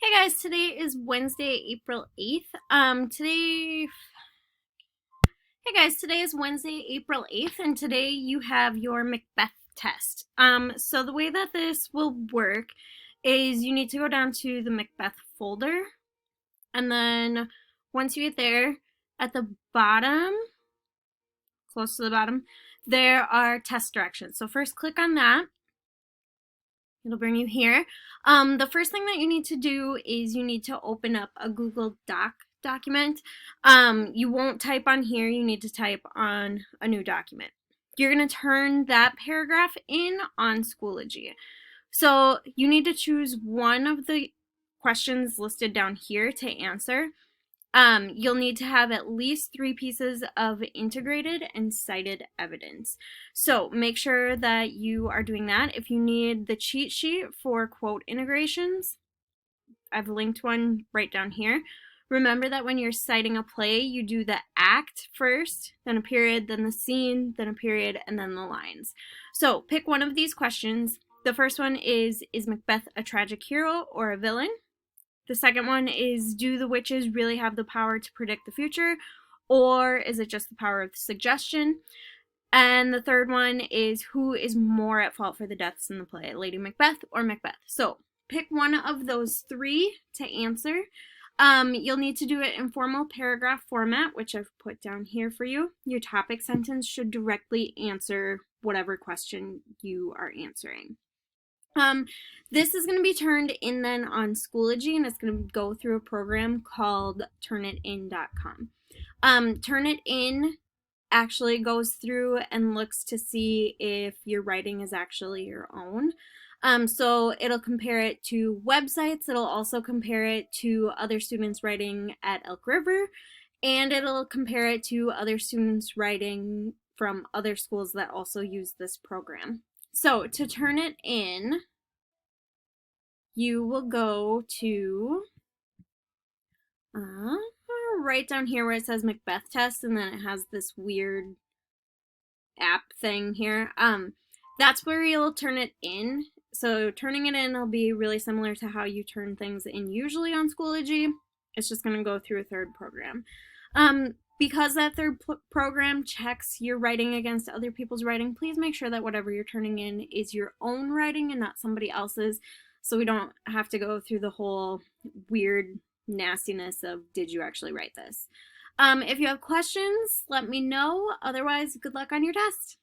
Hey guys, today is Wednesday, April 8th. Today is Wednesday, April 8th, and today you have your Macbeth test. So the way that this will work is you need to go down to the Macbeth folder, and then once you get there, at the bottom, close to the bottom, there are test directions. So first click on that. It'll bring you here. The first thing that you need to do is you need to open up a Google document. You won't type on here, you need to type on a new document. You're going to turn that paragraph in on Schoology. So you need to choose one of the questions listed down here to answer. You'll need to have at least 3 pieces of integrated and cited evidence. So make sure that you are doing that. If you need the cheat sheet for quote integrations, I've linked one right down here. Remember that when you're citing a play, you do the act first, then a period, then the scene, then a period, and then the lines. So pick one of these questions. The first one is Macbeth a tragic hero or a villain? The second one is, do the witches really have the power to predict the future, or is it just the power of suggestion? And the third one is, who is more at fault for the deaths in the play, Lady Macbeth or Macbeth? So pick one of those 3 to answer. You'll need to do it in formal paragraph format, which I've put down here for you. Your topic sentence should directly answer whatever question you are answering. This is going to be turned in then on Schoology, and it's going to go through a program called turnitin.com. Turnitin actually goes through and looks to see if your writing is actually your own. So it'll compare it to websites, it'll also compare it to other students writing at Elk River, and it'll compare it to other students writing from other schools that also use this program. So to turn it in, you will go to right down here where it says Macbeth test, and then it has this weird app thing here. That's where you'll turn it in. So turning it in will be really similar to how you turn things in usually on Schoology. It's just going to go through a third program. Because that third program checks your writing against other people's writing, please make sure that whatever you're turning in is your own writing and not somebody else's, so we don't have to go through the whole weird nastiness of, did you actually write this? If you have questions, let me know. Otherwise, good luck on your test.